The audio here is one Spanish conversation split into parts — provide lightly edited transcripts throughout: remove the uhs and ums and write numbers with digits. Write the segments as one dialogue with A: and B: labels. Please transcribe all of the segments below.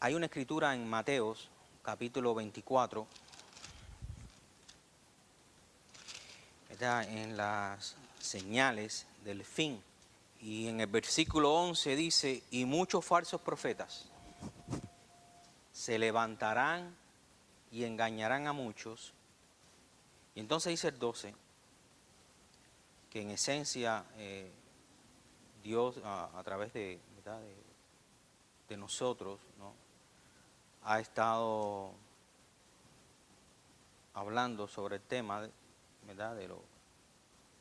A: Hay una escritura en Mateos, capítulo 24, ¿verdad?, en las señales del fin. Y en el versículo 11 dice, y muchos falsos profetas se levantarán y engañarán a muchos. Y entonces dice el 12, que en esencia Dios a través de, ¿verdad?, de nosotros, ¿no?, ha estado hablando sobre el tema, ¿verdad?, de lo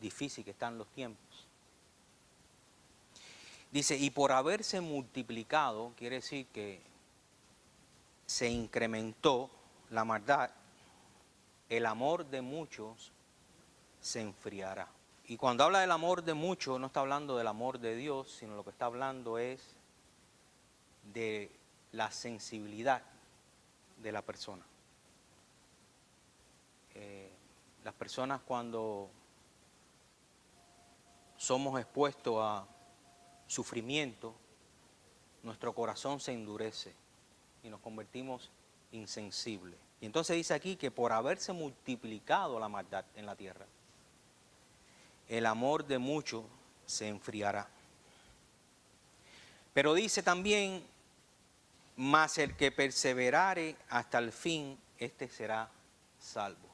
A: difícil que están los tiempos. Dice, y por haberse multiplicado, quiere decir que se incrementó la maldad, el amor de muchos se enfriará. Y cuando habla del amor de muchos, no está hablando del amor de Dios, sino lo que está hablando es de la sensibilidad de la persona. Las personas, cuando somos expuestos a sufrimiento, nuestro corazón se endurece y nos convertimos insensibles. Y entonces dice aquí que por haberse multiplicado la maldad en la tierra, el amor de muchos se enfriará. Pero dice también, mas el que perseverare hasta el fin, este será salvo.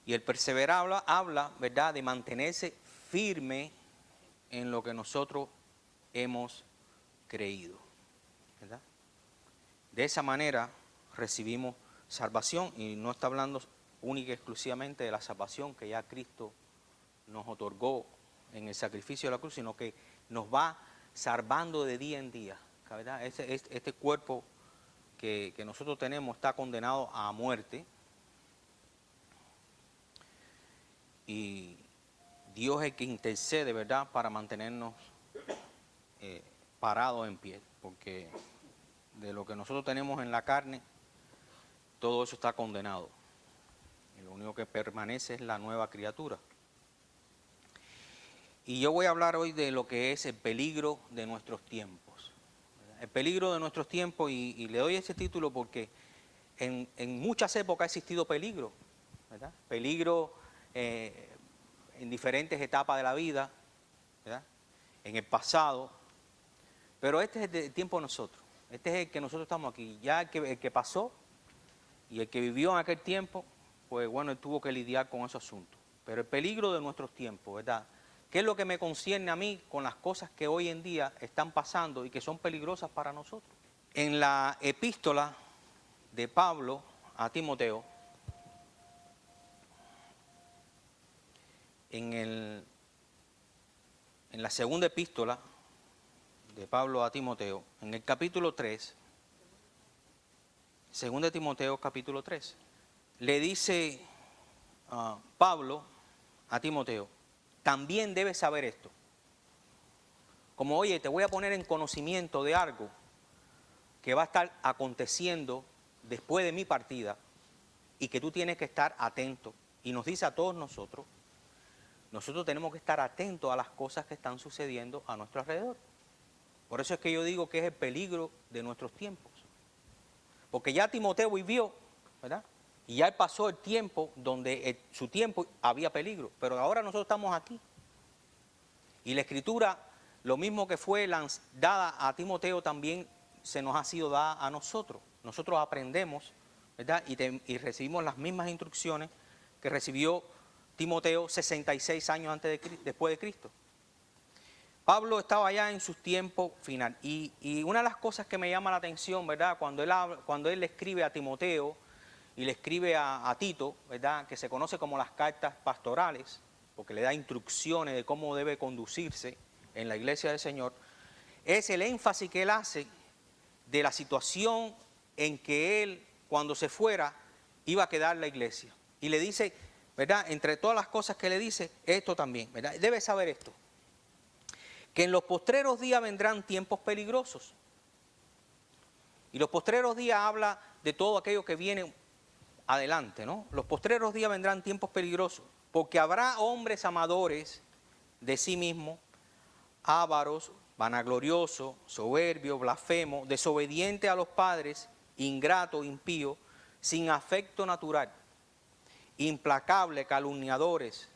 A: Y el perseverar habla, ¿verdad?, de mantenerse firme en lo que nosotros hemos creído, ¿verdad? De esa manera recibimos salvación, y no está hablando única y exclusivamente de la salvación que ya Cristo nos otorgó en el sacrificio de la cruz, sino que nos va salvando de día en día, ¿verdad? Este cuerpo que nosotros tenemos está condenado a muerte, y Dios es el que intercede, ¿verdad?, para mantenernos parados en pie, porque de lo que nosotros tenemos en la carne, todo eso está condenado. Y lo único que permanece es la nueva criatura. Y yo voy a hablar hoy de lo que es el peligro de nuestros tiempos. El peligro de nuestros tiempos, y le doy ese título porque en muchas épocas ha existido peligro, ¿verdad? Peligro en diferentes etapas de la vida, ¿verdad?, en el pasado, pero este es el tiempo de nosotros, este es el que nosotros estamos aquí. Ya el que pasó y el que vivió en aquel tiempo, pues bueno, él tuvo que lidiar con ese asunto. Pero el peligro de nuestros tiempos, ¿verdad?, ¿qué es lo que me concierne a mí con las cosas que hoy en día están pasando y que son peligrosas para nosotros? En la epístola de Pablo a Timoteo, en la segunda epístola de Pablo a Timoteo, en el capítulo 3, segunda de Timoteo capítulo 3, le dice Pablo a Timoteo, también debes saber esto. Como, oye, te voy a poner en conocimiento de algo que va a estar aconteciendo después de mi partida y que tú tienes que estar atento. Y nos dice a todos nosotros tenemos que estar atentos a las cosas que están sucediendo a nuestro alrededor. Por eso es que yo digo que es el peligro de nuestros tiempos. Porque ya Timoteo vivió, ¿verdad?, y ya pasó el tiempo donde su tiempo había peligro, pero ahora nosotros estamos aquí. Y la Escritura, lo mismo que fue dada a Timoteo, también se nos ha sido dada a nosotros. Nosotros aprendemos, ¿verdad?, y recibimos las mismas instrucciones que recibió Timoteo 66 años después de Cristo. Pablo estaba ya en sus tiempos final. Y una de las cosas que me llama la atención, ¿verdad?, cuando él le escribe a Timoteo y le escribe a Tito, ¿verdad?, que se conoce como las cartas pastorales, porque le da instrucciones de cómo debe conducirse en la iglesia del Señor, es el énfasis que él hace de la situación en que él, cuando se fuera, iba a quedar la iglesia. Y le dice, ¿verdad?, entre todas las cosas que le dice, esto también, ¿verdad?, debe saber esto, que en los postreros días vendrán tiempos peligrosos. Y los postreros días habla de todo aquello que viene adelante, ¿no? Los postreros días vendrán tiempos peligrosos, porque habrá hombres amadores de sí mismos, ávaros, vanaglorioso, soberbio, blasfemo, desobediente a los padres, ingrato, impío, sin afecto natural, implacable, calumniadores,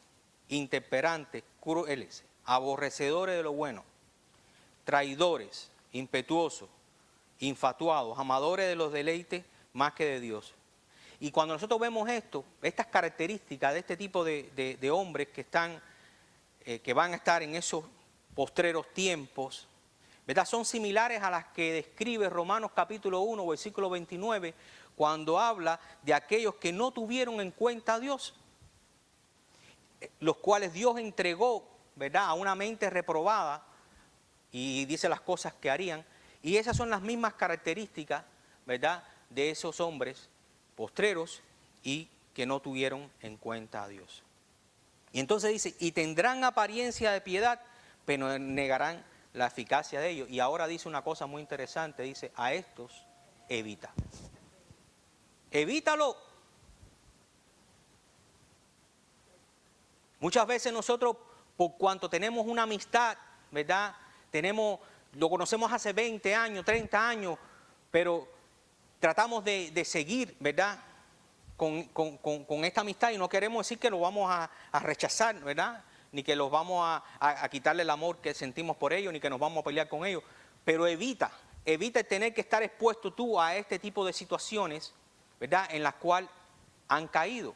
A: intemperantes, crueles, aborrecedores de lo bueno, traidores, impetuosos, infatuados, amadores de los deleites más que de Dios. Y cuando nosotros vemos esto, estas características de este tipo de hombres que van a estar en esos postreros tiempos, ¿verdad? Son similares a las que describe Romanos capítulo 1, versículo 29, cuando habla de aquellos que no tuvieron en cuenta a Dios, los cuales Dios entregó, ¿verdad?, a una mente reprobada, y dice las cosas que harían, y esas son las mismas características, ¿verdad?, de esos hombres postreros y que no tuvieron en cuenta a Dios. Y entonces dice, y tendrán apariencia de piedad, pero negarán la eficacia de ellos. Y ahora dice una cosa muy interesante, dice, a estos evita. Evítalo. Muchas veces nosotros, por cuanto tenemos una amistad, ¿verdad?, lo conocemos hace 20 años, 30 años, pero tratamos de seguir, ¿verdad?, con esta amistad, y no queremos decir que lo vamos a rechazar, ¿verdad?, ni que los vamos a quitarle el amor que sentimos por ellos, ni que nos vamos a pelear con ellos, pero evita tener que estar expuesto tú a este tipo de situaciones, ¿verdad?, en las cuales han caído.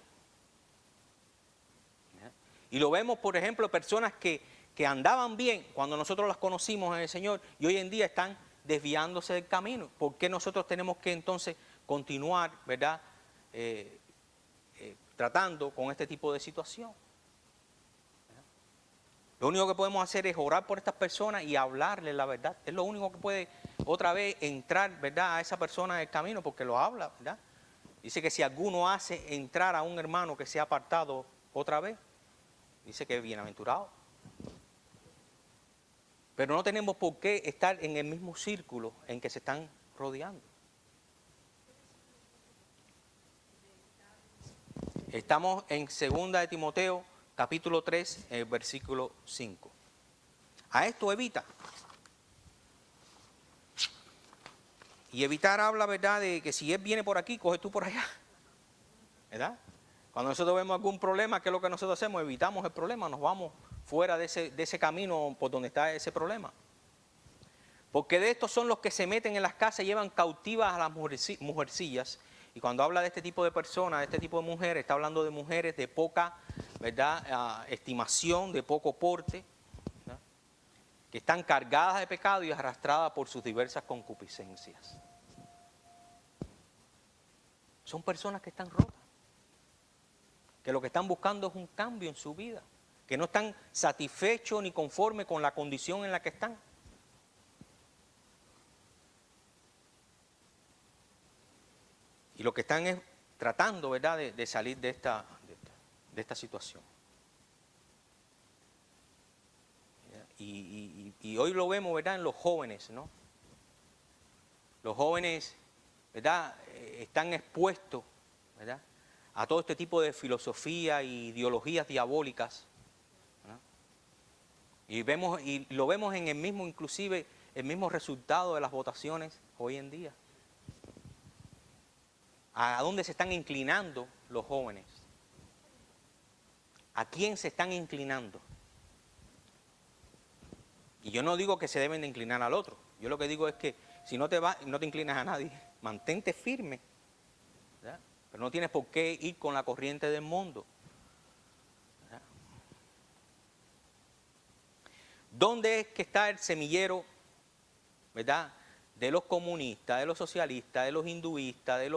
A: Y lo vemos, por ejemplo, personas que andaban bien cuando nosotros las conocimos en el Señor y hoy en día están desviándose del camino. ¿Por qué nosotros tenemos que entonces continuar, ¿verdad?, tratando con este tipo de situación? Lo único que podemos hacer es orar por estas personas y hablarles la verdad. Es lo único que puede otra vez entrar, ¿verdad?, a esa persona en el camino, porque lo habla, ¿verdad? Dice que si alguno hace entrar a un hermano que se ha apartado otra vez, dice que es bienaventurado. Pero no tenemos por qué estar en el mismo círculo en que se están rodeando. Estamos en 2 de Timoteo, capítulo 3, versículo 5. A esto evita. Y evitar habla, ¿verdad?, de que si él viene por aquí, coge tú por allá. ¿Verdad? Cuando nosotros vemos algún problema, ¿qué es lo que nosotros hacemos? Evitamos el problema, nos vamos fuera de ese camino por donde está ese problema. Porque de estos son los que se meten en las casas y llevan cautivas a las mujercillas. Y cuando habla de este tipo de personas, de este tipo de mujeres, está hablando de mujeres de poca, ¿verdad?, estimación, de poco porte, ¿verdad?, que están cargadas de pecado y arrastradas por sus diversas concupiscencias. Son personas que están rotas, que lo que están buscando es un cambio en su vida, que no están satisfechos ni conformes con la condición en la que están. Y lo que están es tratando, ¿verdad?, de salir de esta situación. Y hoy lo vemos, ¿verdad?, en los jóvenes, ¿no? Los jóvenes, ¿verdad?, están expuestos, ¿verdad?, a todo este tipo de filosofía y ideologías diabólicas, ¿no? Y lo vemos en el mismo, inclusive, el mismo resultado de las votaciones hoy en día. ¿A dónde se están inclinando los jóvenes? ¿A quién se están inclinando? Y yo no digo que se deben de inclinar al otro. Yo lo que digo es que si no te inclinas a nadie, mantente firme, ¿verdad? Pero no tienes por qué ir con la corriente del mundo, ¿verdad? ¿Dónde es que está el semillero, ¿verdad?, de los comunistas, de los socialistas, de los hinduistas, de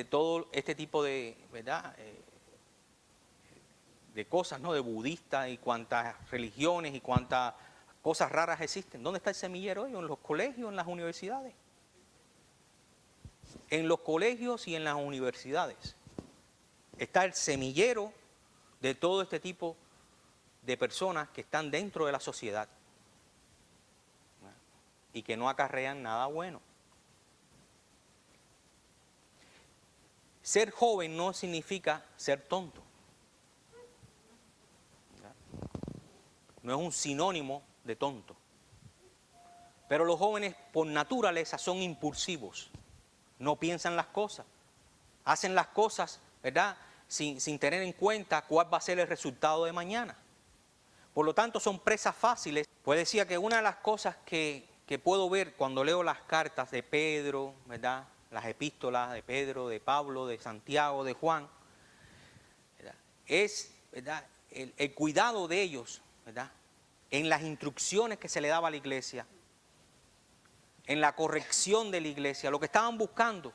A: todo este tipo de, ¿verdad?, de cosas, ¿no?, de budistas y cuantas religiones y cuantas cosas raras existen? ¿Dónde está el semillero hoy? ¿En los colegios, en las universidades? En los colegios y en las universidades está el semillero de todo este tipo de personas que están dentro de la sociedad y que no acarrean nada bueno. Ser joven no significa ser tonto. No es un sinónimo de tonto. Pero los jóvenes por naturaleza son impulsivos, no piensan las cosas, hacen las cosas, ¿verdad?, sin tener en cuenta cuál va a ser el resultado de mañana. Por lo tanto, son presas fáciles. Pues decía que una de las cosas que puedo ver cuando leo las cartas de Pedro, ¿verdad?, las epístolas de Pedro, de Pablo, de Santiago, de Juan, ¿verdad?, es, ¿verdad?, el cuidado de ellos, ¿verdad?, en las instrucciones que se le daba a la iglesia, en la corrección de la iglesia. Lo que estaban buscando,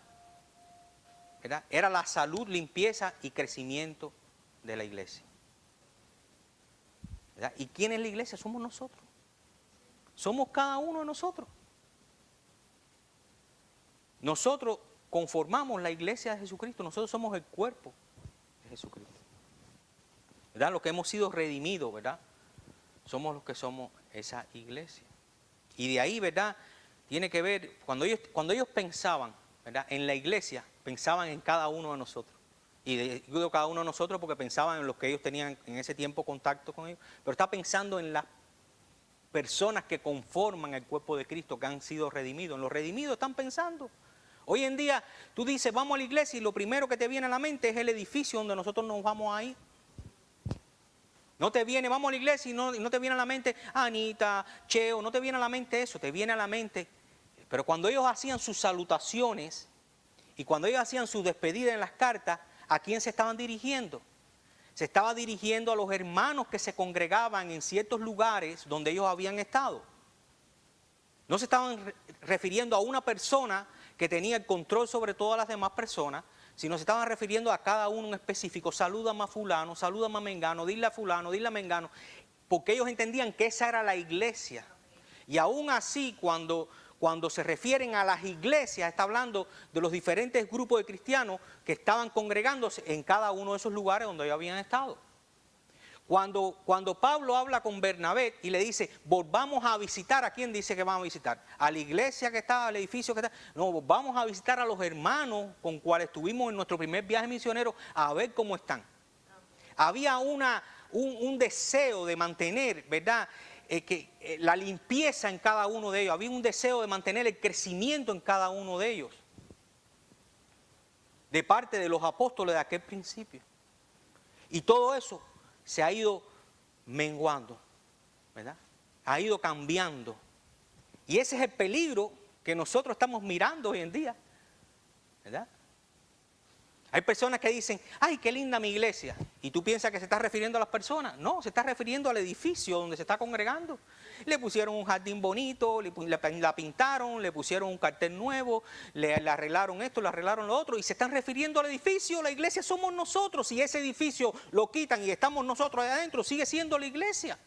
A: ¿verdad?, era la salud, limpieza y crecimiento de la iglesia, ¿verdad? ¿Y quién es la iglesia? Somos nosotros. Somos cada uno de nosotros. Nosotros conformamos la iglesia de Jesucristo. Nosotros somos el cuerpo de Jesucristo, ¿verdad? Los que hemos sido redimidos, ¿verdad? Somos los que somos esa iglesia. Y de ahí, ¿verdad?, tiene que ver, cuando ellos pensaban, ¿verdad?, en la iglesia, pensaban en cada uno de nosotros. Y digo cada uno de nosotros porque pensaban en los que ellos tenían en ese tiempo contacto con ellos, pero está pensando en las personas que conforman el cuerpo de Cristo, que han sido redimidos. En los redimidos están pensando. Hoy en día tú dices, vamos a la iglesia, y lo primero que te viene a la mente es el edificio donde nosotros nos vamos a ir. No te viene, vamos a la iglesia, y no te viene a la mente Anita, Cheo, no te viene a la mente eso, te viene a la mente. Pero cuando ellos hacían sus salutaciones y cuando ellos hacían su despedida en las cartas, ¿a quién se estaban dirigiendo? Se estaba dirigiendo a los hermanos que se congregaban en ciertos lugares donde ellos habían estado. No se estaban refiriendo a una persona que tenía el control sobre todas las demás personas, sino se estaban refiriendo a cada uno en específico. Salúdame a fulano, salúdame a mengano, dile a fulano, dile a mengano, porque ellos entendían que esa era la iglesia. Y aún así, cuando se refieren a las iglesias, está hablando de los diferentes grupos de cristianos que estaban congregándose en cada uno de esos lugares donde ellos habían estado. Cuando Pablo habla con Bernabé y le dice, volvamos a visitar, ¿a quién dice que vamos a visitar? ¿A la iglesia que está, al edificio que está? No, vamos a visitar a los hermanos con cuales estuvimos en nuestro primer viaje misionero a ver cómo están. Había un deseo de mantener, ¿verdad?, la limpieza en cada uno de ellos. Había un deseo de mantener el crecimiento en cada uno de ellos, de parte de los apóstoles de aquel principio. Y todo eso se ha ido menguando, ¿verdad? Ha ido cambiando. Y ese es el peligro que nosotros estamos mirando hoy en día, ¿verdad? Hay personas que dicen, ay, qué linda mi iglesia. Y tú piensas que se está refiriendo a las personas. No, se está refiriendo al edificio donde se está congregando. Le pusieron un jardín bonito, la pintaron, le pusieron un cartel nuevo, le arreglaron esto, le arreglaron lo otro. Y se están refiriendo al edificio. La iglesia somos nosotros. Si ese edificio lo quitan y estamos nosotros ahí adentro, sigue siendo la iglesia.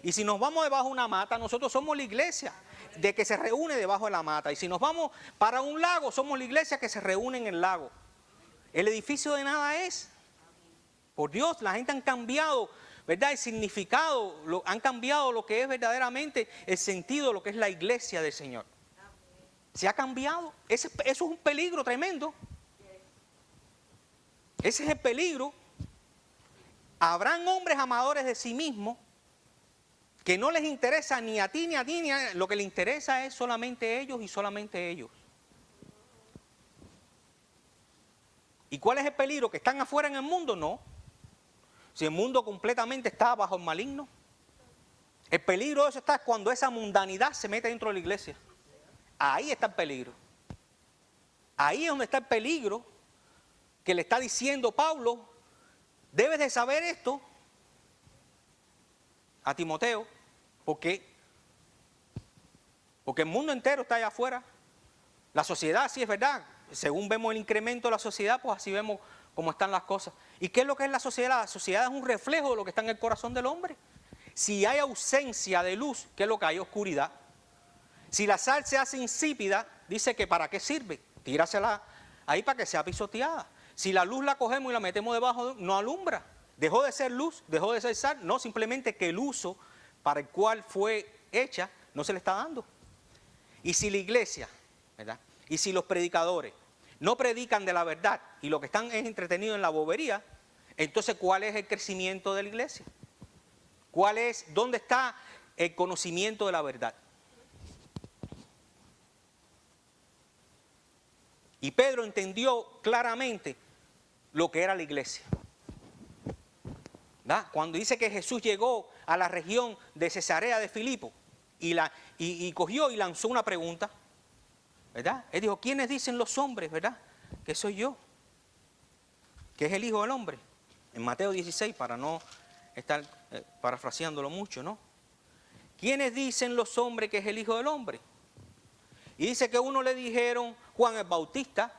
A: Y si nos vamos debajo de una mata, nosotros somos la iglesia de que se reúne debajo de la mata. Y si nos vamos para un lago, somos la iglesia que se reúne en el lago. El edificio de nada es. Por Dios, la gente han cambiado, ¿verdad?, el significado, han cambiado lo que es verdaderamente el sentido de lo que es la iglesia del Señor. Se ha cambiado. Eso es un peligro tremendo. Ese es el peligro. Habrán hombres amadores de sí mismos que no les interesa ni a ti, ni a ti, ni a... Lo que les interesa es solamente ellos y solamente ellos. ¿Y cuál es el peligro? ¿Que están afuera en el mundo? No. Si el mundo completamente está bajo el maligno. El peligro de eso está cuando esa mundanidad se mete dentro de la iglesia. Ahí está el peligro. Ahí es donde está el peligro que le está diciendo Pablo. Debes de saber esto a Timoteo. ¿Por qué? Porque el mundo entero está allá afuera. La sociedad, sí es verdad. Según vemos el incremento de la sociedad, pues así vemos cómo están las cosas. ¿Y qué es lo que es la sociedad? La sociedad es un reflejo de lo que está en el corazón del hombre. Si hay ausencia de luz, ¿qué es lo que hay? Oscuridad. Si la sal se hace insípida, dice que ¿para qué sirve? Tírasela ahí para que sea pisoteada. Si la luz la cogemos y la metemos debajo, no alumbra. Dejó de ser luz, dejó de ser sal. No, simplemente que el uso para el cual fue hecha no se le está dando. Y si la iglesia, ¿verdad?, y si los predicadores no predican de la verdad y lo que están es entretenidos en la bobería, entonces ¿cuál es el crecimiento de la iglesia? ¿Cuál es, dónde está el conocimiento de la verdad. Y Pedro entendió claramente lo que era la iglesia. ¿Verdad? Cuando dice que Jesús llegó a la región de Cesarea de Filipo y cogió y lanzó una pregunta, ¿verdad? Él dijo, ¿quiénes dicen los hombres, verdad, que soy yo? Que es el Hijo del Hombre. En Mateo 16, para no estar parafraseándolo mucho, ¿no? ¿Quiénes dicen los hombres que es el Hijo del Hombre? Y dice que uno le dijeron Juan el Bautista,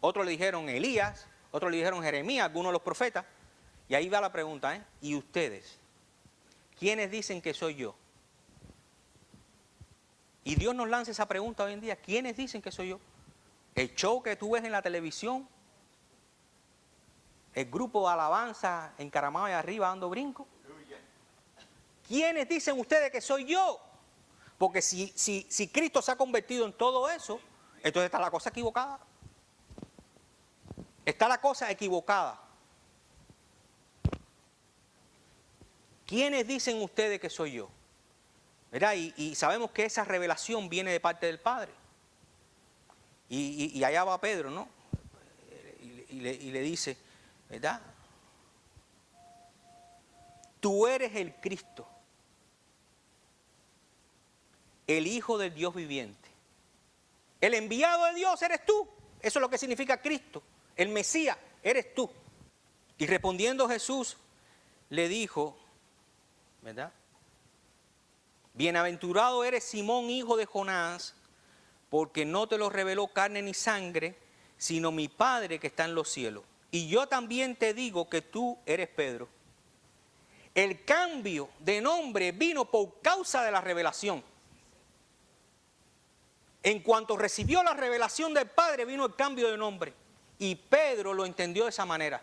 A: otro le dijeron Elías, otro le dijeron Jeremías, algunos de los profetas. Y ahí va la pregunta, ¿eh? ¿Y ustedes? ¿Quiénes dicen que soy yo? Y Dios nos lanza esa pregunta hoy en día. ¿Quiénes dicen que soy yo? El show que tú ves en la televisión, el grupo de alabanza encaramado ahí arriba dando brinco. ¿Quiénes dicen ustedes que soy yo? Porque si Cristo se ha convertido en todo eso, entonces está la cosa equivocada. Está la cosa equivocada. ¿Quiénes dicen ustedes que soy yo? ¿Verdad? Y sabemos que esa revelación viene de parte del Padre. Y allá va Pedro, ¿no? Y le dice, ¿verdad? Tú eres el Cristo, el Hijo del Dios viviente. El enviado de Dios eres tú. Eso es lo que significa Cristo. El Mesías eres tú. Y respondiendo Jesús le dijo, ¿verdad? Bienaventurado eres Simón, hijo de Jonás, porque no te lo reveló carne ni sangre, sino mi Padre que está en los cielos. Y yo también te digo que tú eres Pedro. El cambio de nombre vino por causa de la revelación. En cuanto recibió la revelación del Padre, vino el cambio de nombre. Y Pedro lo entendió de esa manera.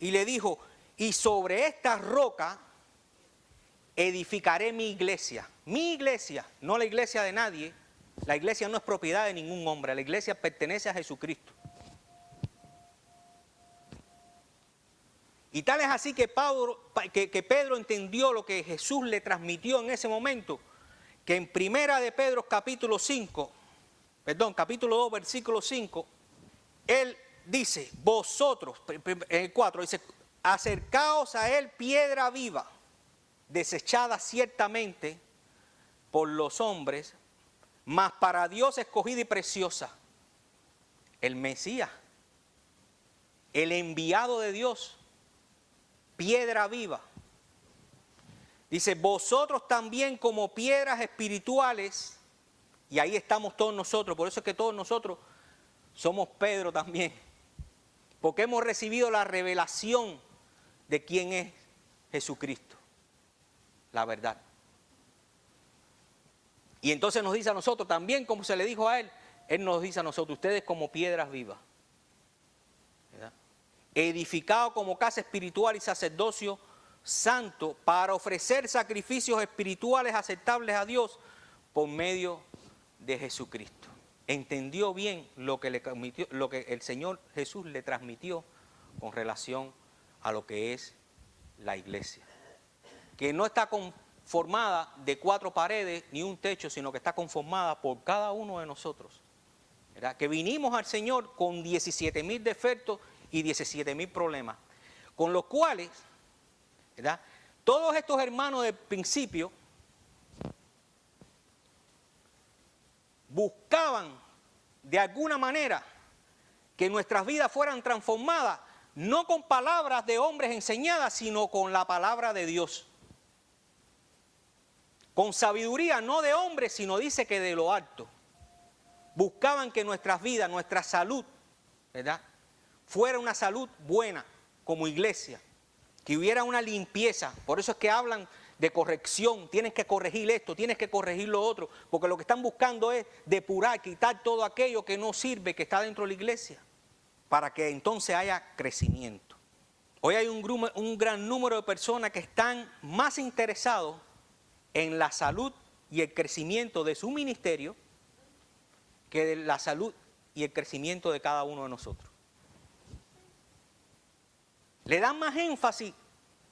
A: Y le dijo, y sobre esta roca edificaré mi iglesia. Mi iglesia, no la iglesia de nadie. La iglesia no es propiedad de ningún hombre. La iglesia pertenece a Jesucristo. Y tal es así que Pedro entendió lo que Jesús le transmitió en ese momento, que en primera de Pedro capítulo 2, versículo 5, él dice, vosotros, en el 4, dice, acercaos a él piedra viva, desechada ciertamente por los hombres, mas para Dios escogida y preciosa, el Mesías, el enviado de Dios, piedra viva. Dice, vosotros también como piedras espirituales, y ahí estamos todos nosotros, por eso es que todos nosotros somos Pedro también, porque hemos recibido la revelación de quién es Jesucristo, la verdad. Y entonces nos dice a nosotros también, como se le dijo a él nos dice a nosotros, ustedes como piedras vivas, ¿verdad? Edificado como casa espiritual y sacerdocio santo para ofrecer sacrificios espirituales aceptables a Dios por medio de Jesucristo. Entendió bien lo que el Señor Jesús le transmitió con relación a lo que es la iglesia, que no está conformada de 4 paredes ni un techo, sino que está conformada por cada uno de nosotros, ¿verdad? Que vinimos al Señor con 17,000 defectos y 17,000 problemas, con los cuales, ¿verdad?, todos estos hermanos del principio buscaban de alguna manera que nuestras vidas fueran transformadas, no con palabras de hombres enseñadas, sino con la palabra de Dios. Con sabiduría, no de hombres, sino dice que de lo alto. Buscaban que nuestras vidas, nuestra salud, ¿verdad?, fuera una salud buena como iglesia, que hubiera una limpieza. Por eso es que hablan de corrección, tienes que corregir esto, tienes que corregir lo otro, porque lo que están buscando es depurar, quitar todo aquello que no sirve, que está dentro de la iglesia, para que entonces haya crecimiento. Hoy hay un gran número de personas que están más interesados en la salud y el crecimiento de su ministerio que de la salud y el crecimiento de cada uno de nosotros. Le dan más énfasis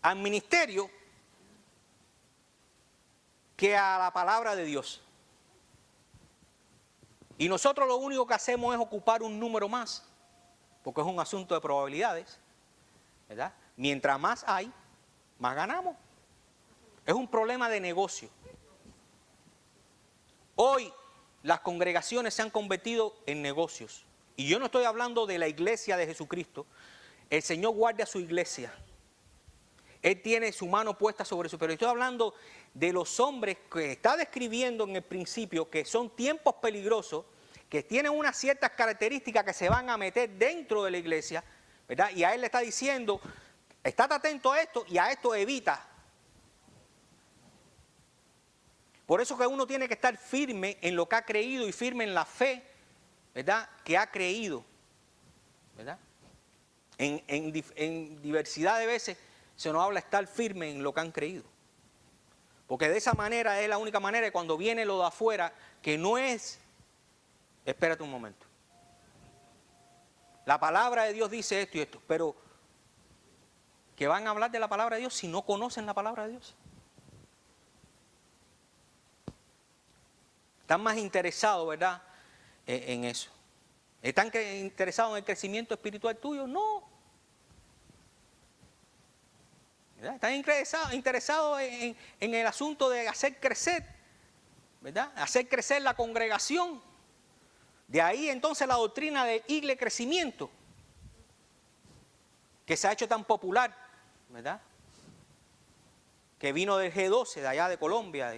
A: al ministerio que a la palabra de Dios. Y nosotros lo único que hacemos es ocupar un número más, porque es un asunto de probabilidades, ¿verdad? Mientras más hay, más ganamos. Es un problema de negocio. Hoy las congregaciones se han convertido en negocios. Y yo no estoy hablando de la iglesia de Jesucristo. El Señor guarda su iglesia. Él tiene su mano puesta sobre su... Pero estoy hablando de los hombres que está describiendo en el principio, que son tiempos peligrosos, que tienen unas ciertas características que se van a meter dentro de la iglesia, ¿verdad? Y a él le está diciendo, estate atento a esto y a esto evita. Por eso que uno tiene que estar firme en lo que ha creído y firme en la fe, ¿verdad?, que ha creído, ¿verdad? En diversidad de veces se nos habla estar firme en lo que han creído. Porque de esa manera es la única manera de cuando viene lo de afuera, que no es, espérate un momento. La palabra de Dios dice esto y esto, pero ¿qué van a hablar de la palabra de Dios si no conocen la palabra de Dios? Están más interesados, ¿verdad?, en eso. ¿Están interesados en el crecimiento espiritual tuyo? No. ¿Verdad? Están interesados en el asunto de hacer crecer, ¿verdad?, hacer crecer la congregación. De ahí entonces la doctrina del igle crecimiento, que se ha hecho tan popular, ¿verdad?, que vino del G12, de allá de Colombia,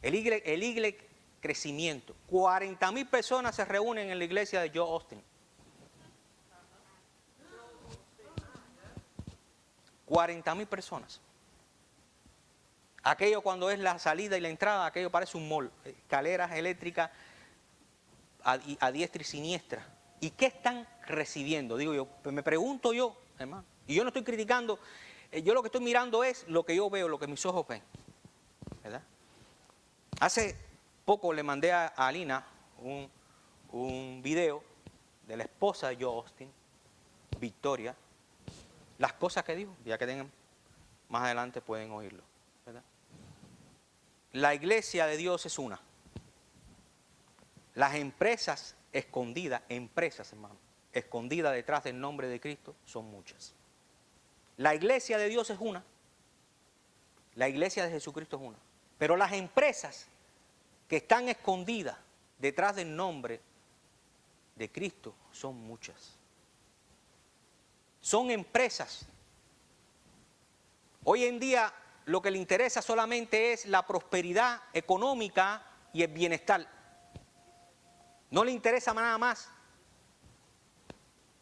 A: el igle crecimiento. 40,000 personas se reúnen en la iglesia de Joe Austin. 40,000 personas. Aquello cuando es la salida y la entrada, aquello parece un mall. Escaleras eléctricas a diestra y siniestra. ¿Y qué están recibiendo? Digo yo, pues me pregunto yo, hermano. Y yo no estoy criticando, yo lo que estoy mirando es lo que yo veo, lo que mis ojos ven, ¿verdad? Hace poco le mandé a Alina un video de la esposa de Joe Austin, Victoria, las cosas que dijo, ya que tengan más adelante pueden oírlo, ¿verdad? La iglesia de Dios es una. Las empresas escondidas, hermano, escondidas detrás del nombre de Cristo son muchas. La iglesia de Dios es una. La iglesia de Jesucristo es una. Pero las empresas que están escondidas detrás del nombre de Cristo son muchas. Son empresas. Hoy en día lo que le interesa solamente es la prosperidad económica y el bienestar. No le interesa nada más.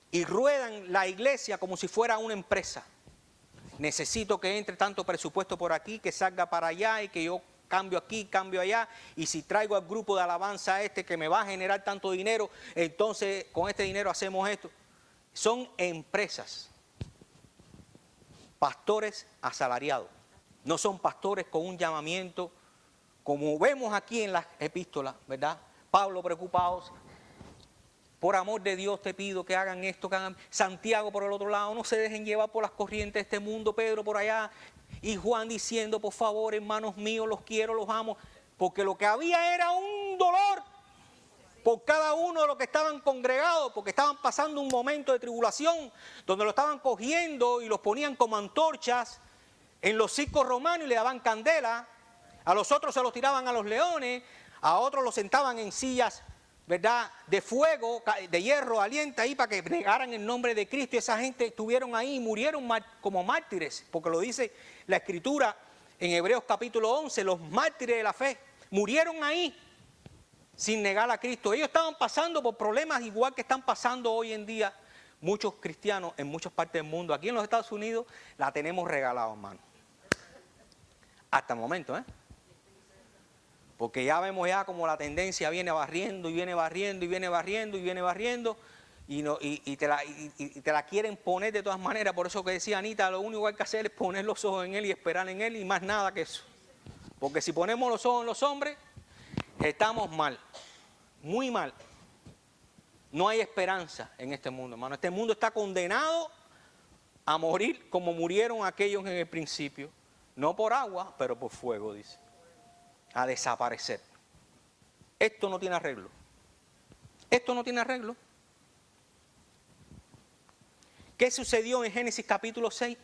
A: Y ruedan la iglesia como si fuera una empresa. Necesito que entre tanto presupuesto por aquí, que salga para allá y que yo cambio aquí, cambio allá, y si traigo al grupo de alabanza que me va a generar tanto dinero, entonces con este dinero hacemos esto. Son empresas, pastores asalariados, no son pastores con un llamamiento, como vemos aquí en las epístolas, ¿verdad? Pablo preocupados, por amor de Dios te pido que hagan esto, que hagan. Santiago por el otro lado, no se dejen llevar por las corrientes de este mundo, Pedro por allá, y Juan diciendo, por favor, hermanos míos, los quiero, los amo, porque lo que había era un dolor por cada uno de los que estaban congregados, porque estaban pasando un momento de tribulación, donde lo estaban cogiendo y los ponían como antorchas en los circos romanos y le daban candela, a los otros se los tiraban a los leones, a otros los sentaban en sillas, ¿verdad?, de fuego, de hierro, aliente ahí para que negaran el nombre de Cristo, y esa gente estuvieron ahí y murieron como mártires, porque lo dice la Escritura en Hebreos capítulo 11, los mártires de la fe, murieron ahí sin negar a Cristo. Ellos estaban pasando por problemas igual que están pasando hoy en día muchos cristianos en muchas partes del mundo. Aquí en los Estados Unidos la tenemos regalada, hermano. Hasta el momento, ¿eh? Porque ya vemos ya como la tendencia viene barriendo y viene barriendo y viene barriendo y viene barriendo y te la quieren poner de todas maneras. Por eso que decía Anita, lo único que hay que hacer es poner los ojos en Él y esperar en Él y más nada que eso. Porque si ponemos los ojos en los hombres, estamos mal, muy mal. No hay esperanza en este mundo, hermano. Este mundo está condenado a morir como murieron aquellos en el principio. No por agua, pero por fuego, dice. a desaparecer. Esto no tiene arreglo. Esto no tiene arreglo. ¿Qué sucedió en Génesis capítulo 6?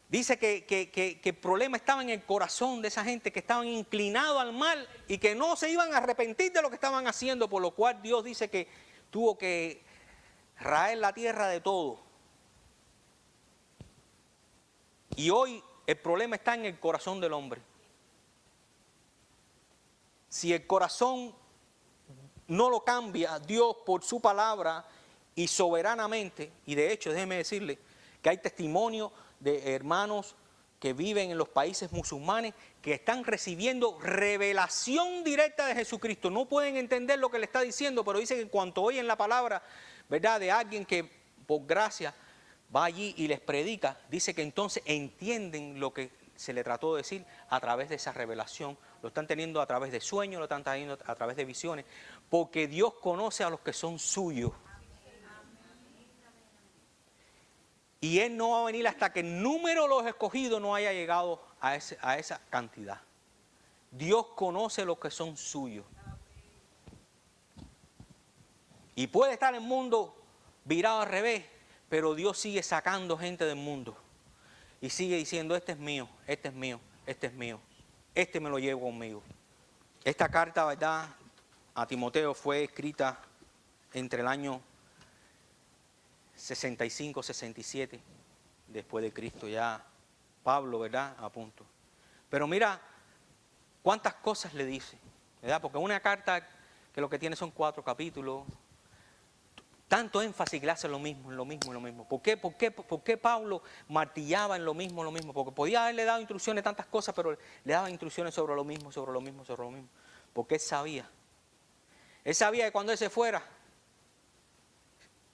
A: Dice que el problema estaba en el corazón de esa gente, que estaban inclinados al mal y que no se iban a arrepentir de lo que estaban haciendo, por lo cual Dios dice que tuvo que raer la tierra de todo. Y hoy el problema está en el corazón del hombre. Si el corazón no lo cambia Dios por su palabra y soberanamente, y de hecho déjeme decirle que hay testimonio de hermanos que viven en los países musulmanes que están recibiendo revelación directa de Jesucristo. No pueden entender lo que le está diciendo, pero dicen que en cuanto oyen la palabra, ¿verdad?, de alguien que por gracia va allí y les predica, dice que entonces entienden lo que se le trató de decir a través de esa revelación. Lo están teniendo a través de sueños, lo están teniendo a través de visiones, porque Dios conoce a los que son suyos. Y Él no va a venir hasta que el número de los escogidos no haya llegado a esa cantidad. Dios conoce los que son suyos. Y puede estar el mundo virado al revés, pero Dios sigue sacando gente del mundo. Y sigue diciendo, este es mío, este es mío, este es mío. Este me lo llevo conmigo. Esta carta, ¿verdad?, a Timoteo fue escrita entre el año 65, 67, después de Cristo, ya Pablo, ¿verdad?, a punto. Pero mira cuántas cosas le dice, ¿verdad? Porque una carta que lo que tiene son 4 capítulos, tanto énfasis que le hace lo mismo, lo mismo, lo mismo. ¿Por qué Pablo martillaba en lo mismo, lo mismo? Porque podía haberle dado instrucciones de tantas cosas, pero le daba instrucciones sobre lo mismo, sobre lo mismo, sobre lo mismo. Porque él sabía que cuando él se fuera,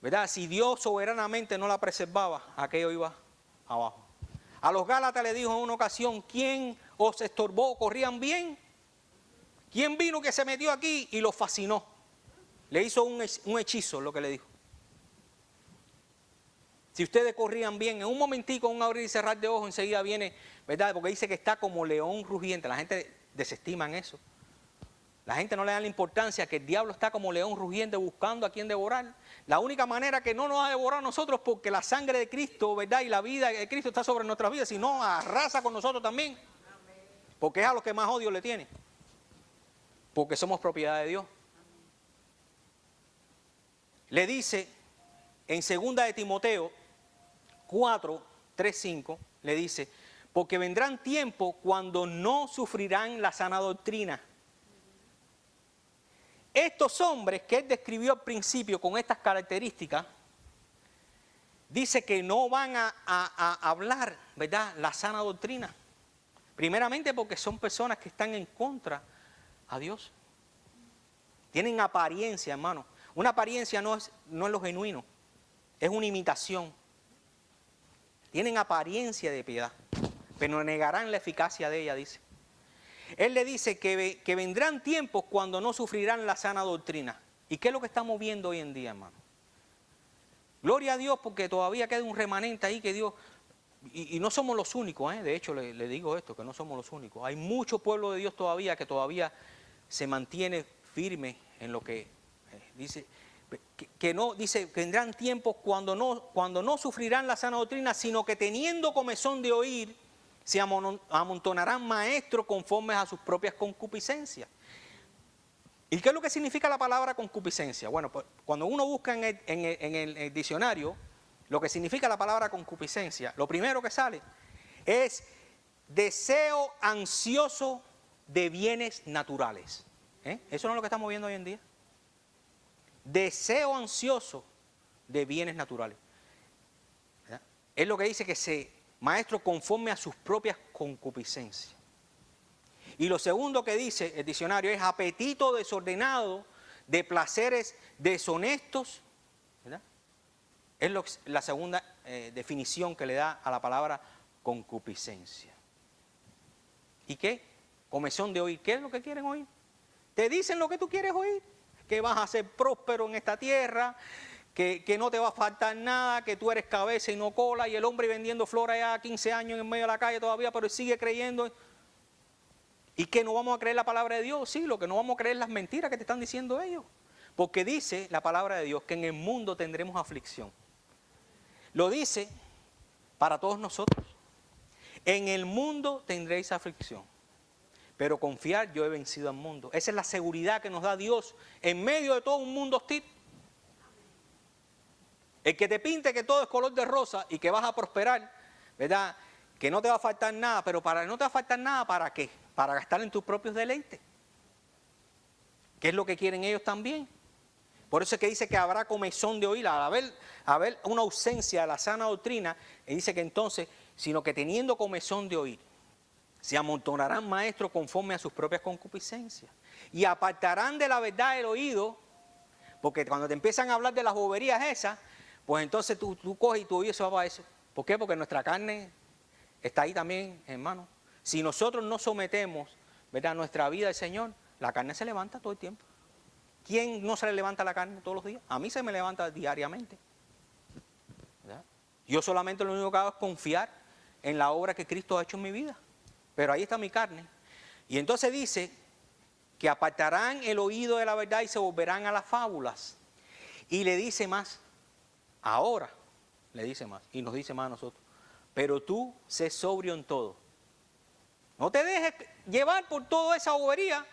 A: ¿verdad?, si Dios soberanamente no la preservaba, aquello iba abajo. A los Gálatas le dijo en una ocasión, ¿quién os estorbó? ¿Corrían bien? ¿Quién vino que se metió aquí y los fascinó? Le hizo un hechizo, lo que le dijo. Si ustedes corrían bien, en un momentico, un abrir y cerrar de ojos, enseguida viene, ¿verdad? Porque dice que está como león rugiente. La gente desestima en eso. La gente no le da la importancia que el diablo está como león rugiente buscando a quien devorar. La única manera que no nos va a devorar a nosotros es porque la sangre de Cristo, ¿verdad?, y la vida de Cristo está sobre nuestras vidas, si no arrasa con nosotros también. Porque es a los que más odio le tiene. Porque somos propiedad de Dios. Le dice en 2 de Timoteo 4, 3, 5, le dice, porque vendrán tiempos cuando no sufrirán la sana doctrina. Estos hombres que él describió al principio con estas características, dice que no van a hablar, ¿verdad?, la sana doctrina. Primeramente porque son personas que están en contra a Dios. Tienen apariencia, hermano. Una apariencia no es lo genuino, es una imitación. Tienen apariencia de piedad, pero negarán la eficacia de ella, dice. Él le dice que vendrán tiempos cuando no sufrirán la sana doctrina. ¿Y qué es lo que estamos viendo hoy en día, hermano? Gloria a Dios porque todavía queda un remanente ahí que Dios... Y no somos los únicos, de hecho le digo esto, que no somos los únicos. Hay mucho pueblo de Dios todavía que todavía se mantiene firme en lo que dice... Que no, dice, vendrán tiempos cuando no sufrirán la sana doctrina, sino que teniendo comezón de oír, se amontonarán maestros conformes a sus propias concupiscencias. ¿Y qué es lo que significa la palabra concupiscencia? Bueno, pues cuando uno busca en el diccionario lo que significa la palabra concupiscencia, lo primero que sale es deseo ansioso de bienes naturales. Eso no es lo que estamos viendo hoy en día. Deseo ansioso de bienes naturales. ¿Verdad? Es lo que dice que maestro conforme a sus propias concupiscencias. Y lo segundo que dice el diccionario es apetito desordenado de placeres deshonestos. ¿Verdad? Es la segunda definición que le da a la palabra concupiscencia. ¿Y qué? Comezón de oír. ¿Qué es lo que quieren oír? Te dicen lo que tú quieres oír. Que vas a ser próspero en esta tierra, que no te va a faltar nada, que tú eres cabeza y no cola, y el hombre vendiendo flores allá 15 años en medio de la calle todavía, pero sigue creyendo. ¿Y qué, no vamos a creer la palabra de Dios? Sí, lo que no vamos a creer es las mentiras que te están diciendo ellos. Porque dice la palabra de Dios que en el mundo tendremos aflicción. Lo dice para todos nosotros. En el mundo tendréis aflicción. Pero confiar, yo he vencido al mundo. Esa es la seguridad que nos da Dios en medio de todo un mundo hostil. El que te pinte que todo es color de rosa y que vas a prosperar, ¿verdad? Que no te va a faltar nada, pero no te va a faltar nada, ¿para qué? Para gastar en tus propios deleites. ¿Qué es lo que quieren ellos también? Por eso es que dice que habrá comezón de oír. Al haber una ausencia de la sana doctrina, dice que entonces, sino que teniendo comezón de oír, se amontonarán maestros conforme a sus propias concupiscencias. Y apartarán de la verdad el oído, porque cuando te empiezan a hablar de las boberías esas, pues entonces tú coges y tu oído se va para eso. ¿Por qué? Porque nuestra carne está ahí también, hermano. Si nosotros no sometemos, ¿verdad?, nuestra vida al Señor, la carne se levanta todo el tiempo. ¿Quién no se le levanta la carne todos los días? A mí se me levanta diariamente, ¿verdad? Yo solamente lo único que hago es confiar en la obra que Cristo ha hecho en mi vida. Pero ahí está mi carne. Y entonces dice que apartarán el oído de la verdad y se volverán a las fábulas. Y le dice más, ahora le dice más, y nos dice más a nosotros, pero tú sé sobrio en todo. No te dejes llevar por toda esa bobería.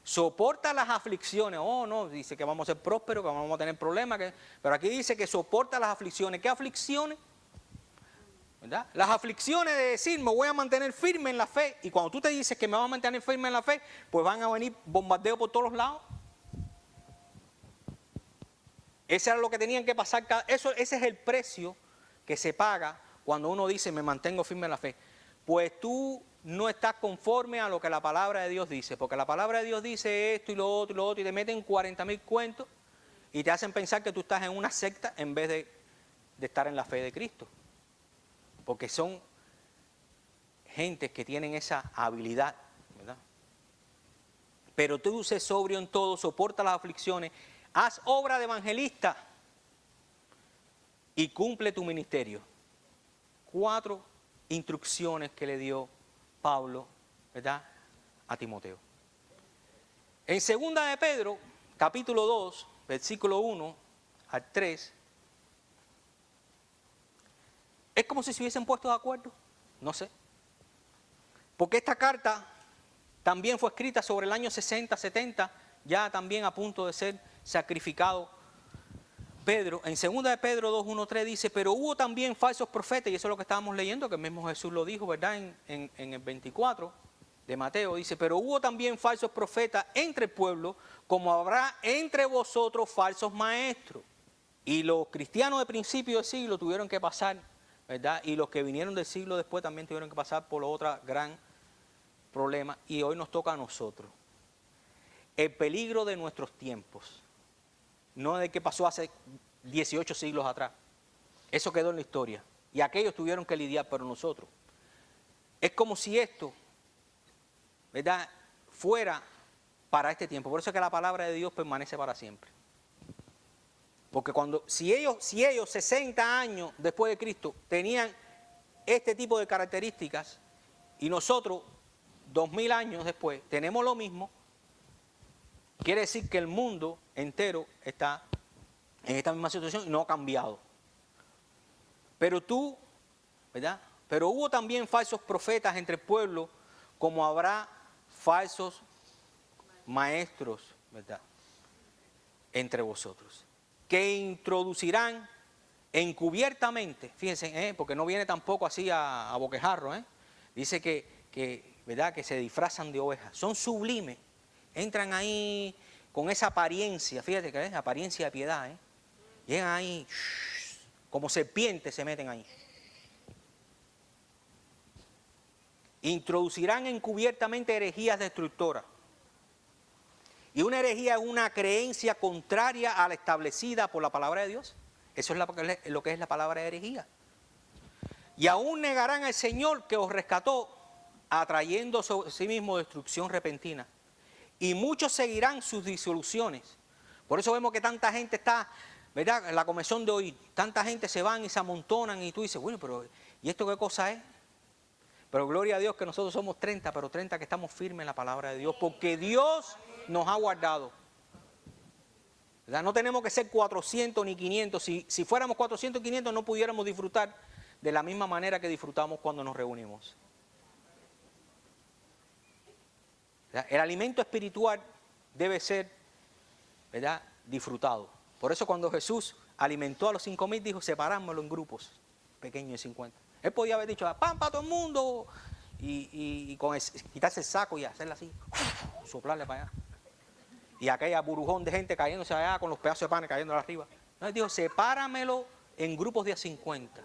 A: Soporta las aflicciones. Oh, no, dice que vamos a ser prósperos, que vamos a tener problemas. Pero aquí dice que soporta las aflicciones. ¿Qué aflicciones? ¿Verdad? Las aflicciones de decir, me voy a mantener firme en la fe. Y cuando tú te dices que me vas a mantener firme en la fe, pues van a venir bombardeos por todos los lados. Eso era lo que tenían que pasar. Ese es el precio que se paga cuando uno dice, me mantengo firme en la fe. Pues tú no estás conforme a lo que la palabra de Dios dice, porque la palabra de Dios dice esto y lo otro, y te meten 40.000 cuentos y te hacen pensar que tú estás en una secta en vez de estar en la fe de Cristo. Porque son gentes que tienen esa habilidad, ¿verdad? Pero tú sé sobrio en todo, soporta las aflicciones, haz obra de evangelista y cumple tu ministerio. 4 instrucciones que le dio Pablo, ¿verdad?, a Timoteo. En 2 de Pedro, capítulo 2, versículo 1 al 3, es como si se hubiesen puesto de acuerdo, no sé. Porque esta carta también fue escrita sobre el año 60, 70, ya también a punto de ser sacrificado Pedro. En 2 de Pedro 2, 1, 3 dice, pero hubo también falsos profetas, y eso es lo que estábamos leyendo, que el mismo Jesús lo dijo, ¿verdad?, en el 24 de Mateo, dice, pero hubo también falsos profetas entre el pueblo, como habrá entre vosotros falsos maestros. Y los cristianos de principio del siglo tuvieron que pasar, ¿verdad?, y los que vinieron del siglo después también tuvieron que pasar por otro gran problema, y hoy nos toca a nosotros. El peligro de nuestros tiempos, no de que pasó hace 18 siglos atrás. Eso quedó en la historia. Y aquellos tuvieron que lidiar, pero nosotros. Es como si esto, ¿verdad?, fuera para este tiempo. Por eso es que la palabra de Dios permanece para siempre. Porque si ellos 60 años después de Cristo tenían este tipo de características y nosotros 2000 años después tenemos lo mismo, quiere decir que el mundo entero está en esta misma situación y no ha cambiado. Pero tú, ¿verdad? Pero hubo también falsos profetas entre el pueblo, como habrá falsos maestros, ¿verdad?, entre vosotros, que introducirán encubiertamente, fíjense, porque no viene tampoco así a boquejarro, dice que, ¿verdad?, que se disfrazan de ovejas, son sublimes. Entran ahí con esa apariencia, fíjate que es apariencia de piedad, llegan ahí, como serpientes se meten ahí. Introducirán encubiertamente herejías destructoras. Y una herejía es una creencia contraria a la establecida por la palabra de Dios. Eso es lo que es la palabra de herejía. Y aún negarán al Señor que os rescató, atrayendo sobre sí mismo destrucción repentina. Y muchos seguirán sus disoluciones. Por eso vemos que tanta gente está, ¿verdad?, en la comezón de oír. Tanta gente se van y se amontonan y tú dices, bueno, pero ¿y esto qué cosa es? Pero gloria a Dios que nosotros somos 30, pero 30 que estamos firmes en la palabra de Dios, porque Dios nos ha guardado. ¿Verdad? No tenemos que ser 400 ni 500. Si fuéramos 400 y 500 no pudiéramos disfrutar de la misma manera que disfrutamos cuando nos reunimos. ¿Verdad? El alimento espiritual debe ser, ¿verdad?, disfrutado. Por eso cuando Jesús alimentó a los 5,000 dijo, separámoslo en grupos pequeños de 50. Él podía haber dicho, pan para todo el mundo, y quitarse el saco y hacerle así, soplarle para allá. Y aquella burujón de gente cayéndose allá con los pedazos de pan cayendo arriba. No, él dijo, sepáramelo en grupos de a 50.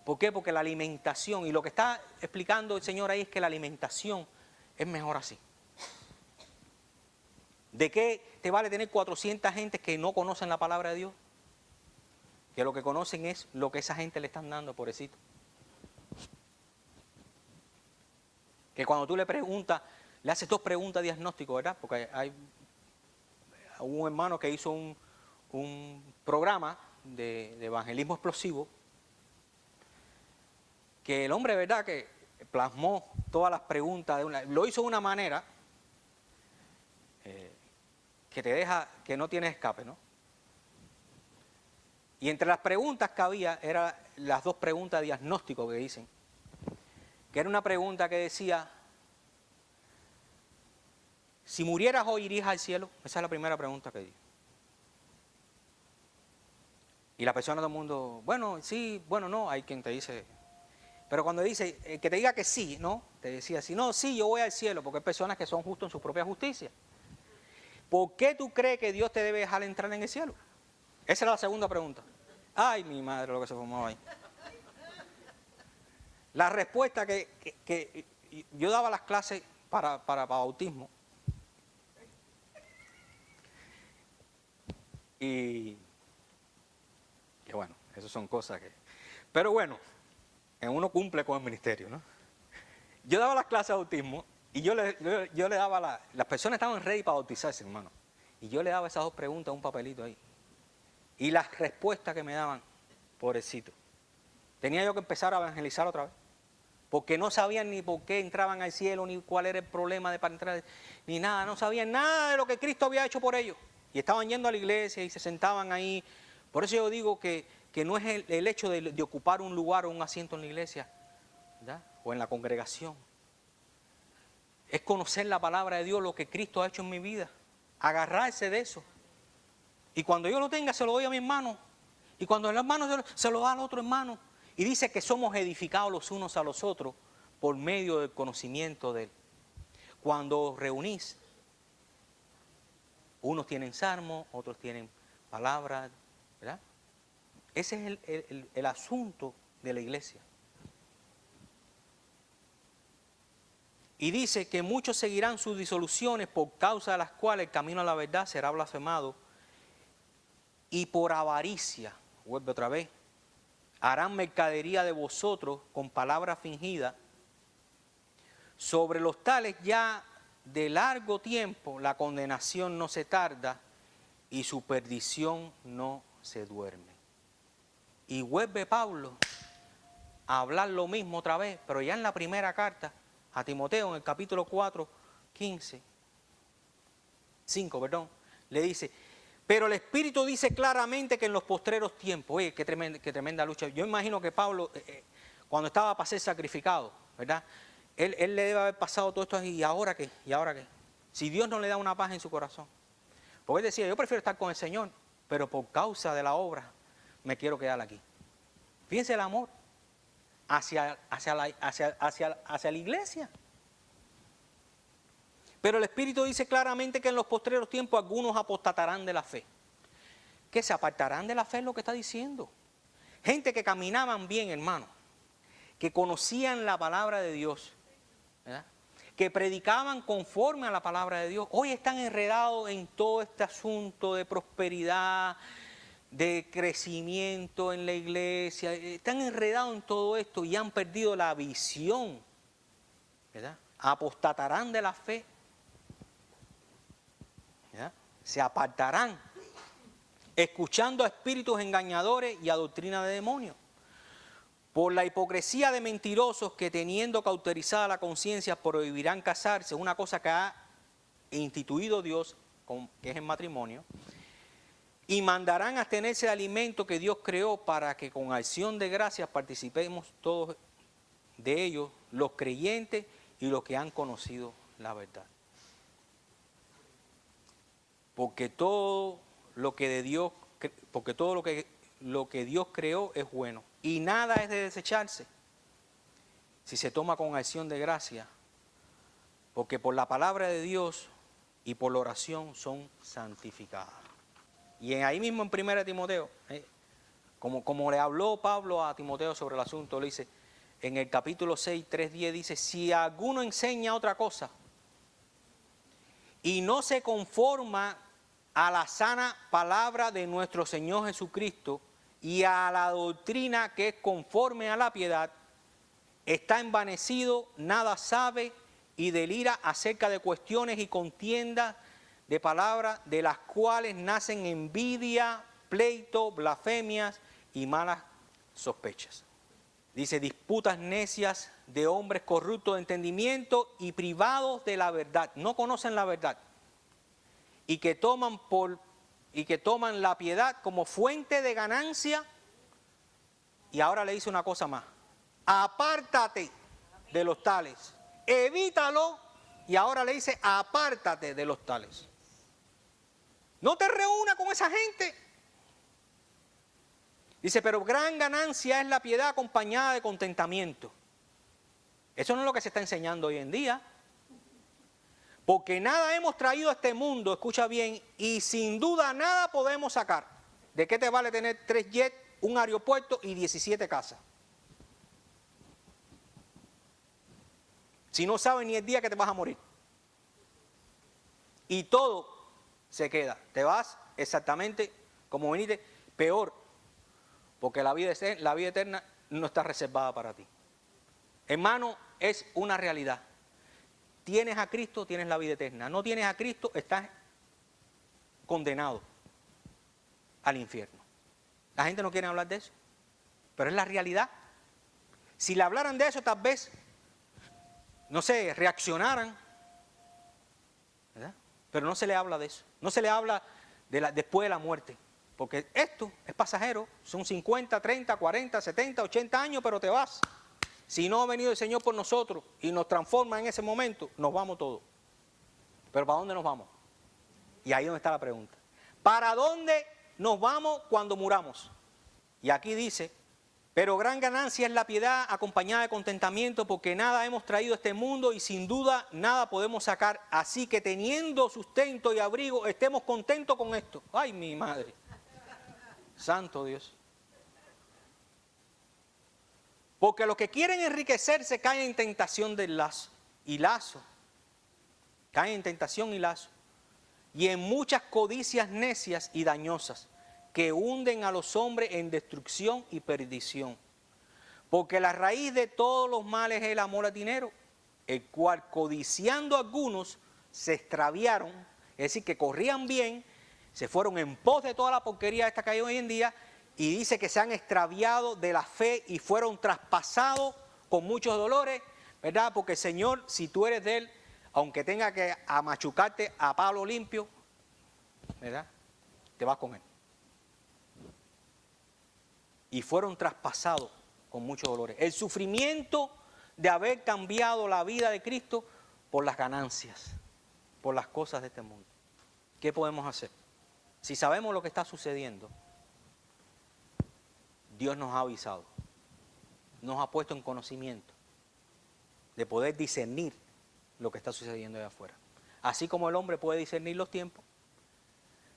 A: ¿Por qué? Porque la alimentación, y lo que está explicando el Señor ahí es que la alimentación es mejor así. ¿De qué te vale tener 400 gentes que no conocen la palabra de Dios? Que lo que conocen es lo que esa gente le están dando, pobrecito. Que cuando tú le preguntas, le haces 2 preguntas de diagnóstico, ¿verdad? Porque hay un hermano que hizo un programa de evangelismo explosivo, que el hombre, ¿verdad?, que plasmó todas las preguntas, lo hizo de una manera que te deja, que no tienes escape, ¿no? Y entre las preguntas que había, eran las 2 preguntas de diagnóstico que dicen, que era una pregunta que decía, si murieras hoy irías al cielo. Esa es la primera pregunta que di. Y la persona, todo el mundo, bueno, sí, bueno, no, hay quien te dice, pero cuando dice, que te diga que sí, ¿no? Te decía así, no, sí, yo voy al cielo, porque hay personas que son justos en su propia justicia. ¿Por qué tú crees que Dios te debe dejar entrar en el cielo? Esa era la segunda pregunta. Ay, mi madre, lo que se formaba ahí. La respuesta que yo daba las clases para bautismo. Y bueno, esas son cosas que... Pero bueno, uno cumple con el ministerio, ¿no? Yo daba las clases de bautismo y yo le daba las personas estaban ready para bautizarse, hermano. Y yo le daba esas 2 preguntas, un papelito ahí. Y las respuestas que me daban, pobrecito. Tenía yo que empezar a evangelizar otra vez. Porque no sabían ni por qué entraban al cielo, ni cuál era el problema para entrar, ni nada. No sabían nada de lo que Cristo había hecho por ellos. Y estaban yendo a la iglesia y se sentaban ahí. Por eso yo digo que no es el hecho de ocupar un lugar o un asiento en la iglesia, ¿verdad?, o en la congregación. Es conocer la palabra de Dios, lo que Cristo ha hecho en mi vida. Agarrarse de eso. Y cuando yo lo tenga, se lo doy a mi hermano. Y cuando el hermano se lo da al otro hermano. Y dice que somos edificados los unos a los otros por medio del conocimiento de Él. Cuando os reunís, unos tienen salmos, otros tienen palabras, ¿verdad? Ese es el asunto de la iglesia. Y dice que muchos seguirán sus disoluciones, por causa de las cuales el camino a la verdad será blasfemado. Y por avaricia, vuelve otra vez, harán mercadería de vosotros con palabras fingidas. Sobre los tales ya de largo tiempo la condenación no se tarda y su perdición no se duerme. Y vuelve Pablo a hablar lo mismo otra vez, pero ya en la primera carta a Timoteo, en el capítulo 4, 5, le dice, pero el Espíritu dice claramente que en los postreros tiempos, oye, qué tremenda lucha. Yo imagino que Pablo, cuando estaba para ser sacrificado, ¿verdad?, él le debe haber pasado todo esto, ¿y ahora qué? ¿Y ahora qué? Si Dios no le da una paz en su corazón. Porque él decía, yo prefiero estar con el Señor, pero por causa de la obra me quiero quedar aquí. Fíjense el amor hacia la iglesia. Pero el Espíritu dice claramente que en los postreros tiempos algunos apostatarán de la fe. Que se apartarán de la fe es lo que está diciendo. Gente que caminaban bien, hermano, que conocían la palabra de Dios, ¿verdad?, que predicaban conforme a la palabra de Dios, hoy están enredados en todo este asunto de prosperidad, de crecimiento en la iglesia, están enredados en todo esto y han perdido la visión, ¿verdad? Apostatarán de la fe, ¿verdad? Se apartarán, escuchando a espíritus engañadores y a doctrina de demonios. por la hipocresía de mentirosos que teniendo cauterizada la conciencia prohibirán casarse, una cosa que ha instituido Dios, que es el matrimonio, y mandarán abstenerse de alimento que Dios creó para que con acción de gracias participemos todos de ellos, los creyentes y los que han conocido la verdad. Porque todo lo que Dios creó es bueno y nada es de desecharse si se toma con acción de gracia, porque por la palabra de Dios y por la oración son santificadas. Y ahí mismo en 1 Timoteo, como le habló Pablo a Timoteo sobre el asunto, le dice, en el capítulo 6, 3:10 dice, si alguno enseña otra cosa y no se conforma a la sana palabra de nuestro Señor Jesucristo y a la doctrina que es conforme a la piedad, está envanecido, nada sabe y delira acerca de cuestiones y contiendas de palabras de las cuales nacen envidia, pleito, blasfemias y malas sospechas. Dice, disputas necias de hombres corruptos de entendimiento y privados de la verdad. No conocen la verdad. Y que toman la piedad como fuente de ganancia. Y ahora le dice una cosa más. Apártate de los tales. Evítalo. Y ahora le dice, apártate de los tales. No te reúnas con esa gente. Dice, pero gran ganancia es la piedad acompañada de contentamiento. Eso no es lo que se está enseñando hoy en día. Porque nada hemos traído a este mundo, escucha bien, y sin duda nada podemos sacar. ¿De qué te vale tener 3 jets, un aeropuerto y 17 casas? Si no sabes ni el día que te vas a morir. Y todo se queda. Te vas exactamente como viniste, peor. Porque la vida eterna no está reservada para ti. Hermano, es una realidad. Tienes a Cristo, tienes la vida eterna. No tienes a Cristo, estás condenado al infierno. La gente no quiere hablar de eso, pero es la realidad. Si le hablaran de eso, tal vez, no sé, reaccionaran, ¿verdad? Pero no se le habla de eso. No se le habla después de la muerte. Porque esto es pasajero. Son 50, 30, 40, 70, 80 años, pero te vas. Si no ha venido el Señor por nosotros y nos transforma en ese momento, nos vamos todos. Pero ¿para dónde nos vamos? Y ahí es donde está la pregunta. ¿Para dónde nos vamos cuando muramos? Y aquí dice, pero gran ganancia es la piedad acompañada de contentamiento, porque nada hemos traído a este mundo y sin duda nada podemos sacar. Así que teniendo sustento y abrigo, estemos contentos con esto. ¡Ay, mi madre! Santo Dios. Porque los que quieren enriquecerse caen en tentación del lazo y lazo. Caen en tentación y lazo. Y en muchas codicias necias y dañosas que hunden a los hombres en destrucción y perdición. Porque la raíz de todos los males es el amor al dinero, el cual codiciando algunos se extraviaron, es decir, que corrían bien, se fueron en pos de toda la porquería esta que hay hoy en día, y dice que se han extraviado de la fe y fueron traspasados con muchos dolores, ¿verdad? Porque el Señor, si tú eres de Él, aunque tenga que amachucarte a palo limpio, ¿verdad? Te vas con Él. Y fueron traspasados con muchos dolores. El sufrimiento de haber cambiado la vida de Cristo por las ganancias, por las cosas de este mundo. ¿Qué podemos hacer? Si sabemos lo que está sucediendo, Dios nos ha avisado, nos ha puesto en conocimiento de poder discernir lo que está sucediendo allá afuera. Así como el hombre puede discernir los tiempos,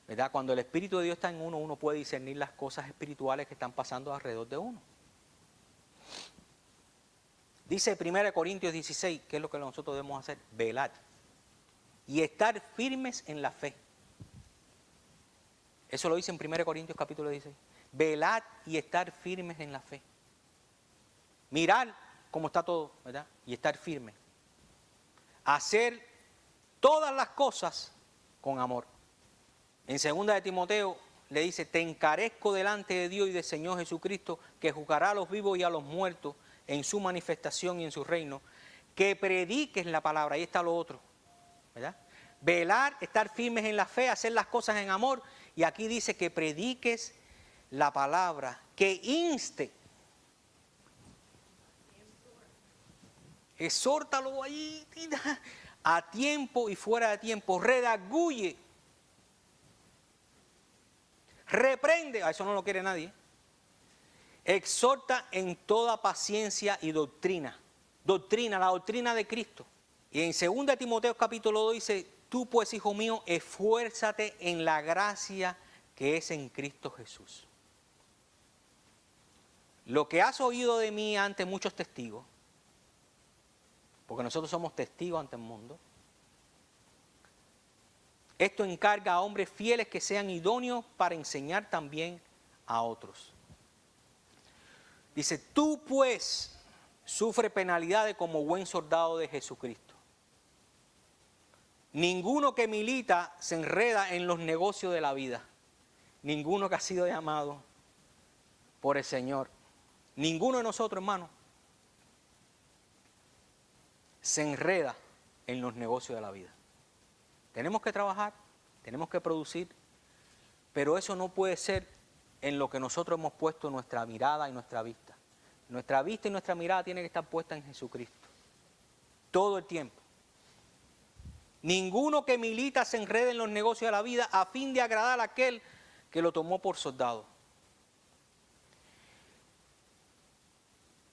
A: ¿verdad? Cuando el Espíritu de Dios está en uno, uno puede discernir las cosas espirituales que están pasando alrededor de uno. Dice 1 Corintios 16, ¿qué es lo que nosotros debemos hacer? Velar y estar firmes en la fe. Eso lo dice en 1 Corintios capítulo 16. Velad y estar firmes en la fe. Mirar cómo está todo, ¿verdad? Y estar firme. Hacer todas las cosas con amor. En 2 de Timoteo, le dice, te encarezco delante de Dios y del Señor Jesucristo, que juzgará a los vivos y a los muertos en su manifestación y en su reino, que prediques la palabra. Ahí está lo otro, ¿verdad? Velar, estar firmes en la fe, hacer las cosas en amor. Y aquí dice que prediques la palabra, que inste. Exhórtalo allí a tiempo y fuera de tiempo. Redarguye. Reprende. A eso no lo quiere nadie. Exhorta en toda paciencia y doctrina. Doctrina, la doctrina de Cristo. Y en 2 Timoteo capítulo 2 dice, tú pues, hijo mío, esfuérzate en la gracia que es en Cristo Jesús. Lo que has oído de mí ante muchos testigos, porque nosotros somos testigos ante el mundo, esto encarga a hombres fieles que sean idóneos para enseñar también a otros. Dice, tú pues sufre penalidades como buen soldado de Jesucristo. Ninguno que milita se enreda en los negocios de la vida. Ninguno que ha sido llamado por el Señor. Ninguno de nosotros, hermano, se enreda en los negocios de la vida. Tenemos que trabajar, tenemos que producir, pero eso no puede ser en lo que nosotros hemos puesto nuestra mirada y nuestra vista. Nuestra vista y nuestra mirada tiene que estar puesta en Jesucristo. Todo el tiempo. Ninguno que milita se enreda en los negocios de la vida a fin de agradar a aquel que lo tomó por soldado.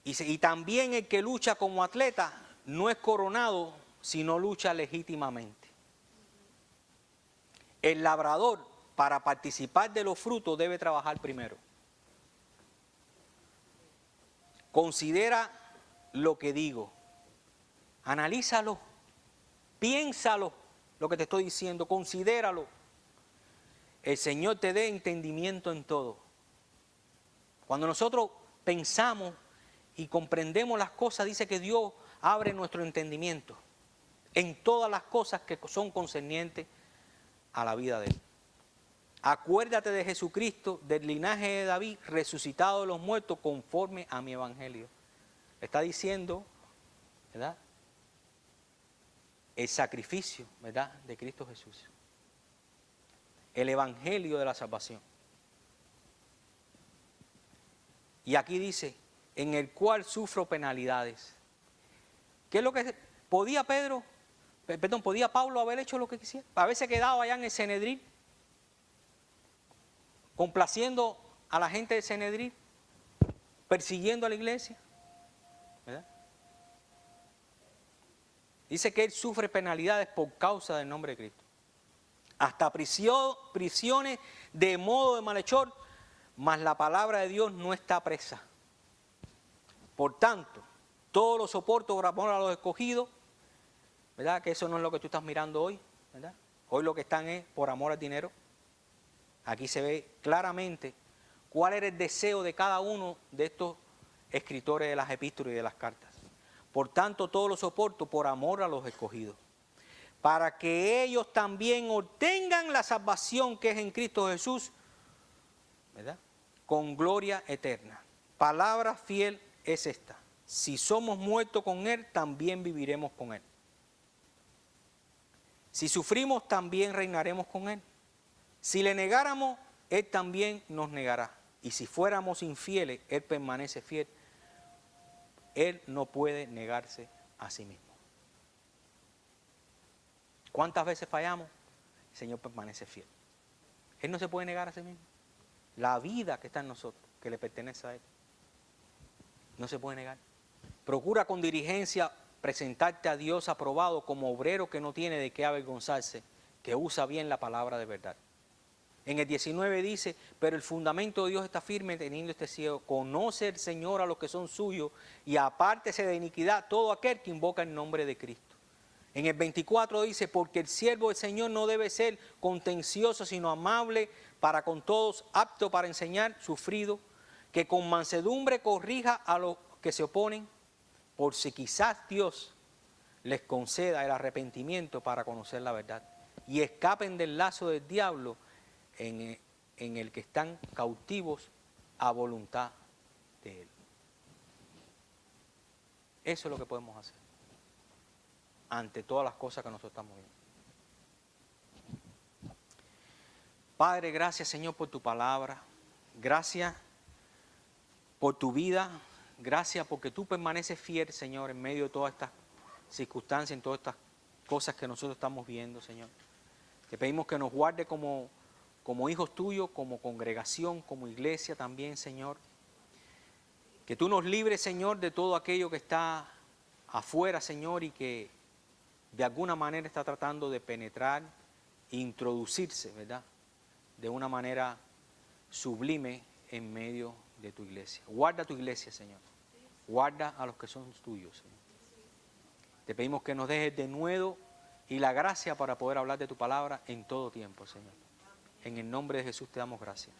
A: Y también el que lucha como atleta no es coronado si no lucha legítimamente. El labrador, para participar de los frutos, debe trabajar primero. Considera lo que digo. Analízalo. Piénsalo, lo que te estoy diciendo. Considéralo. El Señor te dé entendimiento en todo. Cuando nosotros pensamos y comprendemos las cosas, dice que Dios abre nuestro entendimiento en todas las cosas que son concernientes a la vida de Él. Acuérdate de Jesucristo, del linaje de David, resucitado de los muertos, conforme a mi evangelio. Está diciendo, ¿verdad?, el sacrificio, ¿verdad?, de Cristo Jesús. El evangelio de la salvación. Y aquí dice, en el cual sufro penalidades. ¿Qué es lo que podía podía Pablo haber hecho lo que quisiera? Haberse quedado allá en el Sanedrín, complaciendo a la gente del Sanedrín, persiguiendo a la iglesia, ¿verdad? Dice que él sufre penalidades por causa del nombre de Cristo. Hasta prisiones de modo de malhechor, mas la palabra de Dios no está presa. Por tanto, todo lo soporto por amor a los escogidos, ¿verdad? Que eso no es lo que tú estás mirando hoy, ¿verdad? Hoy lo que están es por amor al dinero. Aquí se ve claramente cuál era el deseo de cada uno de estos escritores de las epístolas y de las cartas. Por tanto, todo lo soporto por amor a los escogidos, para que ellos también obtengan la salvación que es en Cristo Jesús, ¿verdad?, con gloria eterna. Palabra fiel es esta: si somos muertos con Él, también viviremos con Él. Si sufrimos, también reinaremos con Él. Si le negáramos, Él también nos negará. Y si fuéramos infieles, Él permanece fiel. Él no puede negarse a sí mismo. ¿Cuántas veces fallamos? El Señor permanece fiel. Él no se puede negar a sí mismo. La vida que está en nosotros, que le pertenece a Él, no se puede negar. Procura con diligencia presentarte a Dios aprobado como obrero que no tiene de qué avergonzarse, que usa bien la palabra de verdad. En el 19 dice, pero el fundamento de Dios está firme teniendo este cielo. Conoce el Señor a los que son suyos y apártese de iniquidad todo aquel que invoca el nombre de Cristo. En el 24 dice, porque el siervo del Señor no debe ser contencioso, sino amable para con todos, apto para enseñar, sufrido, que con mansedumbre corrija a los que se oponen, por si quizás Dios les conceda el arrepentimiento para conocer la verdad y escapen del lazo del diablo en en el que están cautivos a voluntad de Él. Eso es lo que podemos hacer ante todas las cosas que nosotros estamos viendo. Padre, gracias, Señor, por tu palabra. Gracias por tu vida. Gracias porque tú permaneces fiel, Señor, en medio de todas estas circunstancias, en todas estas cosas que nosotros estamos viendo, Señor. Te pedimos que nos guarde como hijos tuyos, como congregación, como iglesia también, Señor. Que tú nos libres, Señor, de todo aquello que está afuera, Señor, y que de alguna manera está tratando de penetrar e introducirse, ¿verdad?, de una manera sublime en medio de tu iglesia. Guarda tu iglesia, Señor. Guarda a los que son tuyos, Señor. Te pedimos que nos dejes de nuevo y la gracia para poder hablar de tu palabra en todo tiempo, Señor. En el nombre de Jesús te damos gracias.